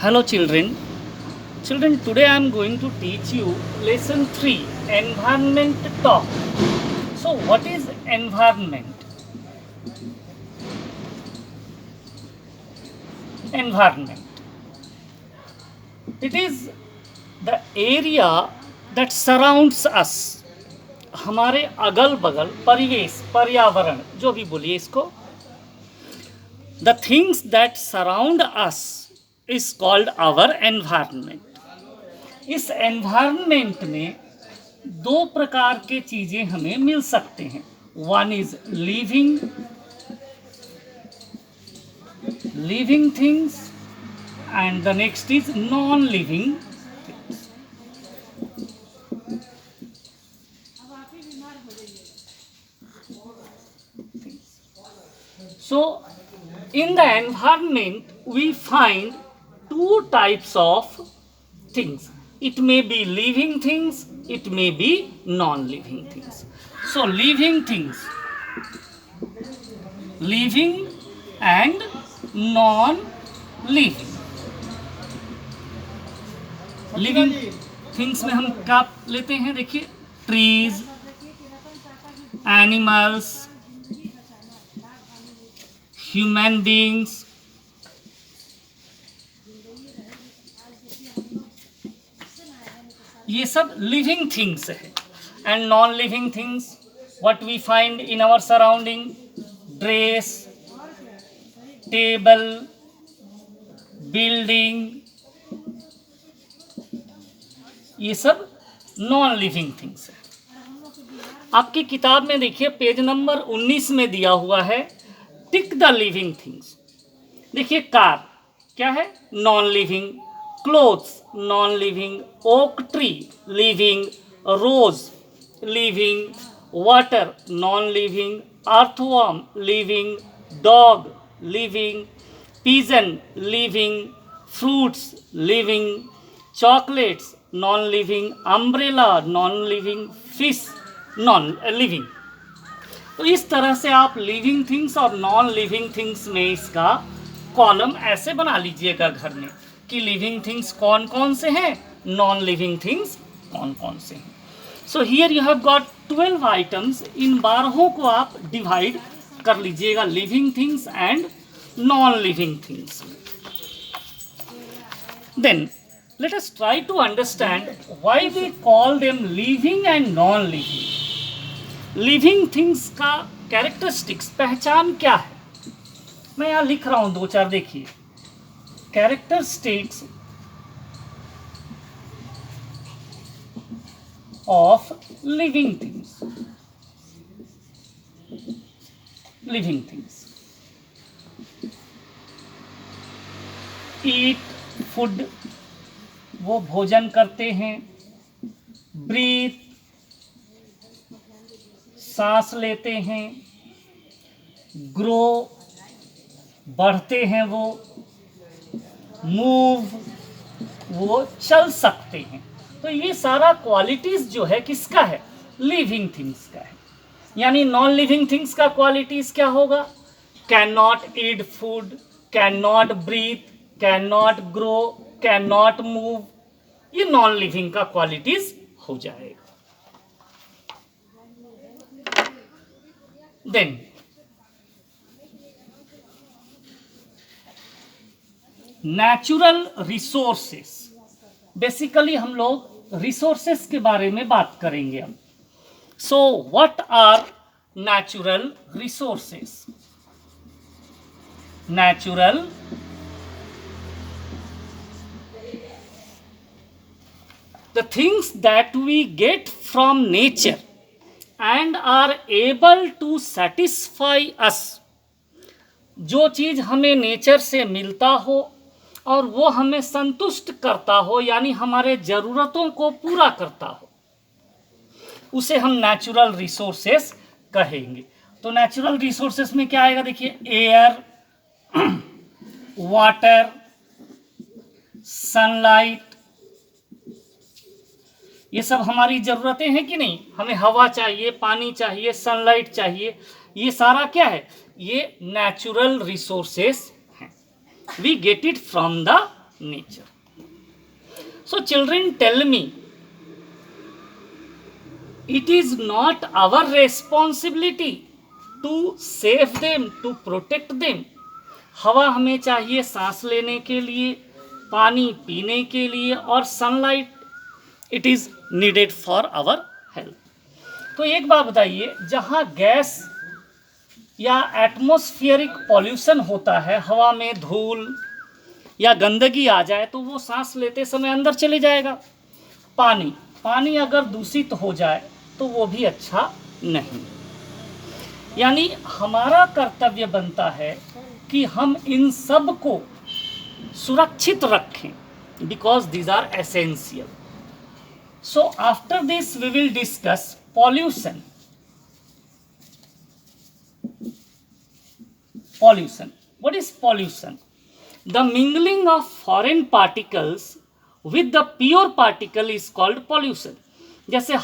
Hello children. Children, today I am going to teach you lesson 3, environment talk. So what is environment? Environment. It is the area that surrounds us. हमारे अगल बगल परिवेश पर्यावरण जो भी बोलिए इसको. The things that surround us is called our environment. इस एनवायरनमेंट में दो प्रकार के चीजें हमें मिल सकते हैं. One is living things and the next is non living things. So in the environment we find two types of things. It may be living things, it may be non-living things. So living things, living and non-living. Living things में हम क्या लेते हैं, देखिए, trees, animals, human beings, ये सब living things है. And non living things what we find in our surrounding, dress, table, building, ये सब नॉन लिविंग थिंग्स है. आपकी किताब में देखिए पेज नंबर 19 में दिया हुआ है टिक द लिविंग थिंग्स. देखिए, कार क्या है, non living. Clothes non living. Oak tree living. Rose living. Water non living. Earthworm living. Dog living. Pigeon living. Fruits living. Chocolates non living. Umbrella non living. Fish non living. तो इस तरह से आप living things और non living things में इसका column ऐसे बना लीजिएगा घर में कि लिविंग थिंग्स कौन कौन से हैं, नॉन लिविंग थिंग्स कौन कौन से हैं. So here you have got 12 items. इन 12 को आप डिवाइड कर लीजिएगा living things and non living things. Then let us try to understand why we call them living and non-living. Living things का कैरेक्टरिस्टिक्स, पहचान क्या है, मैं यहाँ लिख रहा हूँ दो चार, देखिए. Characteristics of living things. Living things eat food, वो भोजन करते हैं. ब्रीथ, सांस लेते हैं. ग्रो, बढ़ते हैं वो. मूव, वो चल सकते हैं. तो ये सारा क्वालिटीज जो है किसका है, लिविंग थिंग्स का है. यानी नॉन लिविंग थिंग्स का क्वालिटीज क्या होगा, can not eat food, can not breathe, can not grow, can not move. ये नॉन लिविंग का क्वालिटीज हो जाएगा. Then natural resources. बेसिकली हम लोग रिसोर्सेस के बारे में बात करेंगे अब. So what are natural resources? Natural the things that we get from nature and are able to satisfy us. जो चीज़ हमें नेचर से मिलता हो और वो हमें संतुष्ट करता हो, यानी हमारे ज़रूरतों को पूरा करता हो, उसे हम नेचुरल रिसोर्सेस कहेंगे. तो नेचुरल रिसोर्सेस में क्या आएगा, देखिए, एयर, वाटर, सनलाइट, ये सब हमारी ज़रूरतें हैं कि नहीं. हमें हवा चाहिए, पानी चाहिए, सनलाइट चाहिए. ये सारा क्या है, ये नेचुरल रिसोर्सेस हैं. We get it from the nature. So children, tell me, it is not our responsibility to save them, to protect them. हवा हमें चाहिए सांस लेने के लिए, पानी पीने के लिए, और sunlight it is needed for our health. तो एक बात बताइए, जहाँ गैस या एटमॉस्फेरिक पॉल्यूशन होता है, हवा में धूल या गंदगी आ जाए तो वो सांस लेते समय अंदर चले जाएगा. पानी अगर दूषित हो जाए तो वो भी अच्छा नहीं. यानी हमारा कर्तव्य बनता है कि हम इन सब को सुरक्षित रखें, because these are essential. So after this we will discuss pollution. What is pollution? The mingling of foreign particles with the pure particle is called pollution. जैसे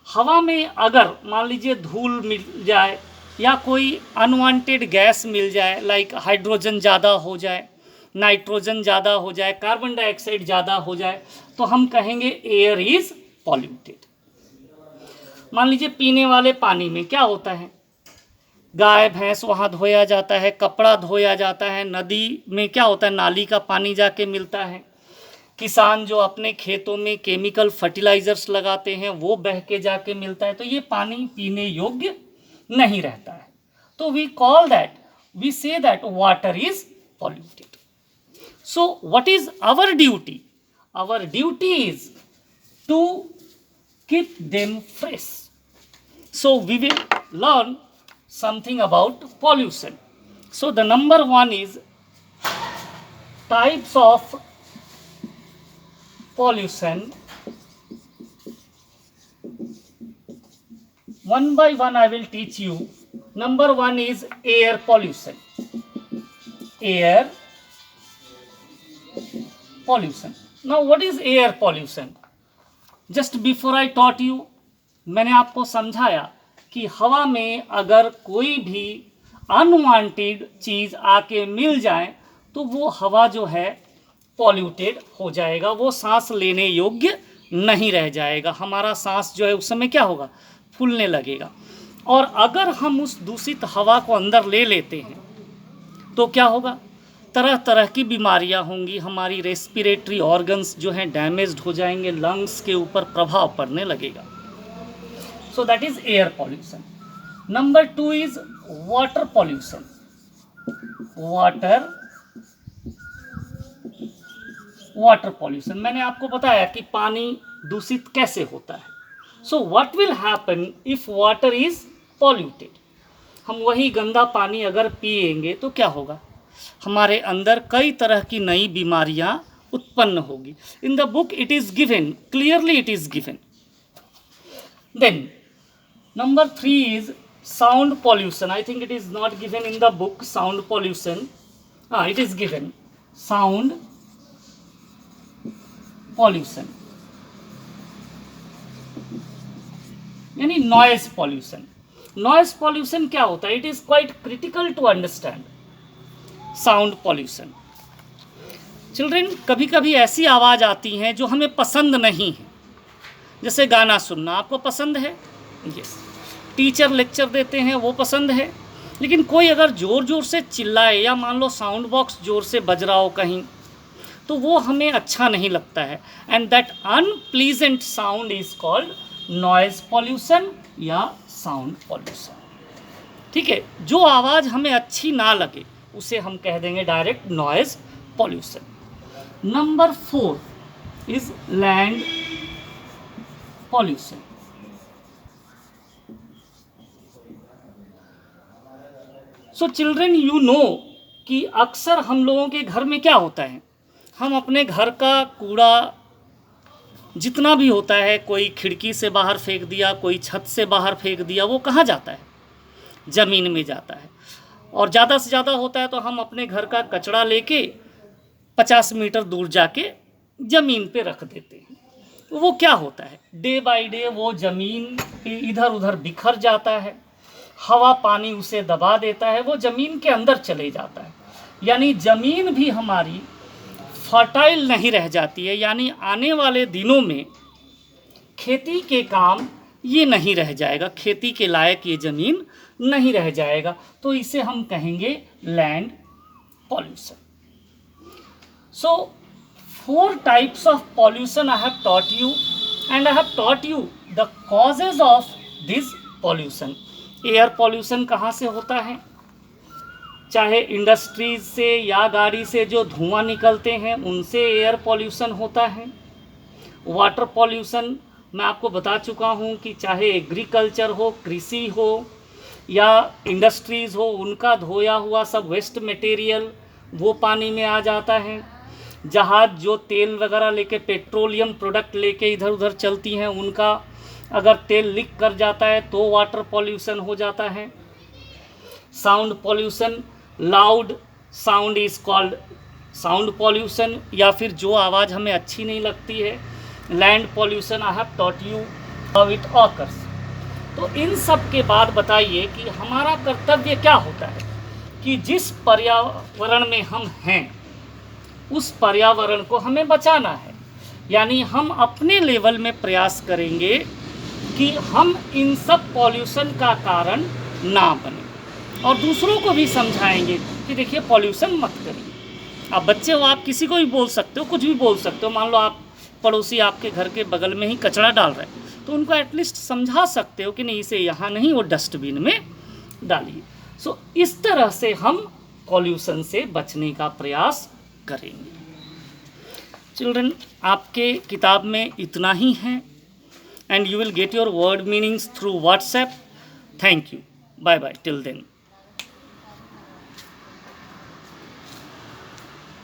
हवा में अगर मान लीजिए धूल मिल जाए या कोई अनवांटेड गैस मिल जाए, लाइक हाइड्रोजन ज़्यादा हो जाए, नाइट्रोजन ज़्यादा हो जाए, कार्बन डाइऑक्साइड ज़्यादा हो जाए, तो हम कहेंगे एयर इज पॉल्यूटेड. मान लीजिए पीने वाले पानी में क्या होता है, गाय भैंस वहाँ धोया जाता है, कपड़ा धोया जाता है, नदी में क्या होता है, नाली का पानी जाके मिलता है, किसान जो अपने खेतों में केमिकल फर्टिलाइजर्स लगाते हैं वो बह के जाके मिलता है, तो ये पानी पीने योग्य नहीं रहता है. तो we say that water is polluted. So what is our duty? Our duty is to keep them fresh. So we will learn something about pollution. So the number one is types of pollution. One by one I will teach you. Number one is air pollution. Air pollution. Now what is air pollution? Just before I taught you, मैंने आपको समझाया कि हवा में अगर कोई भी unwanted चीज़ आके मिल जाए तो वो हवा जो है पॉल्यूटेड हो जाएगा, वो सांस लेने योग्य नहीं रह जाएगा. हमारा सांस जो है उस समय क्या होगा, फूलने लगेगा. और अगर हम उस दूषित हवा को अंदर ले लेते हैं तो क्या होगा, तरह तरह की बीमारियां होंगी, हमारी रेस्पिरेटरी ऑर्गन्स जो हैं डैमेज्ड हो जाएंगे, लंग्स के ऊपर प्रभाव पड़ने लगेगा. So that is air pollution. Number two is water pollution. Water pollution. मैंने आपको बताया कि पानी दूषित कैसे होता है. So what will happen if water is polluted? हम वही गंदा पानी अगर पिएंगे तो क्या होगा, हमारे अंदर कई तरह की नई बीमारियां उत्पन्न होगी. In the book it is given, clearly it is given. Then number three is sound pollution. I think it is not given in the book, sound pollution. It is given. Sound pollution. यानी noise pollution. Noise pollution क्या होता है? It is quite critical to understand. Sound pollution. Children, कभी कभी ऐसी आवाज़ आती हैं जो हमें पसंद नहीं है. जैसे गाना सुनना आपको पसंद है, यस. टीचर लेक्चर देते हैं वो पसंद है. लेकिन कोई अगर ज़ोर ज़ोर से चिल्लाए या मान लो साउंड बॉक्स ज़ोर से बज रहा हो कहीं, तो वो हमें अच्छा नहीं लगता है. And that unpleasant sound is called noise pollution या साउंड पॉल्यूशन. ठीक है, जो आवाज़ हमें अच्छी ना लगे उसे हम कह देंगे direct noise pollution. Number 4 is land pollution. So children, you know कि अक्सर हम लोगों के घर में क्या होता है, हम अपने घर का कूड़ा जितना भी होता है, कोई खिड़की से बाहर फेंक दिया, कोई छत से बाहर फेंक दिया, वो कहाँ जाता है, ज़मीन में जाता है. और ज़्यादा से ज़्यादा होता है तो हम अपने घर का कचरा लेके 50 मीटर दूर जाके ज़मीन पे रख देते हैं. वो क्या होता है, डे बाय डे वो ज़मीन पे इधर उधर बिखर जाता है, हवा पानी उसे दबा देता है, वो ज़मीन के अंदर चले जाता है. यानी ज़मीन भी हमारी फर्टाइल नहीं रह जाती है, यानी आने वाले दिनों में खेती के काम ये नहीं रह जाएगा, खेती के लायक ये ज़मीन नहीं रह जाएगा, तो इसे हम कहेंगे land pollution. So 4 types of pollution I have taught you, and I have taught you the causes of this pollution. Air pollution कहाँ से होता है? चाहे इंडस्ट्रीज से या गाड़ी से जो धुआं निकलते हैं उनसे एयर पॉल्यूशन होता है। वाटर पॉल्यूशन मैं आपको बता चुका हूँ कि चाहे एग्रीकल्चर हो, कृषि हो या इंडस्ट्रीज़ हो, उनका धोया हुआ सब वेस्ट मटेरियल वो पानी में आ जाता है। जहाज़ जो तेल वगैरह लेके, पेट्रोलियम प्रोडक्ट लेके इधर उधर चलती हैं, उनका अगर तेल लीक कर जाता है तो वाटर पॉल्यूशन हो जाता है। Sound pollution, loud sound is called sound pollution, या फिर जो आवाज़ हमें अच्छी नहीं लगती है, land pollution. I have taught you how it occurs. तो इन सब के बाद बताइए कि हमारा कर्तव्य क्या होता है कि जिस पर्यावरण में हम हैं उस पर्यावरण को हमें बचाना है, यानी हम अपने लेवल में प्रयास करेंगे कि हम इन सब पॉल्यूशन का कारण ना बने, और दूसरों को भी समझाएंगे कि देखिए पॉल्यूशन मत करिए। आप बच्चे हो, आप किसी को भी बोल सकते हो, कुछ भी बोल सकते हो। मान लो आप पड़ोसी आपके घर के बगल में ही कचरा डाल रहे हैं, तो उनको एटलीस्ट समझा सकते हो कि नहीं, इसे यहाँ नहीं, वो डस्टबिन में डालिए। सो इस तरह से हम पॉल्यूशन से बचने का प्रयास करेंगे। चिल्ड्रन, आपके किताब में इतना ही है, and you will get your word meanings through WhatsApp. Thank you, bye bye till then.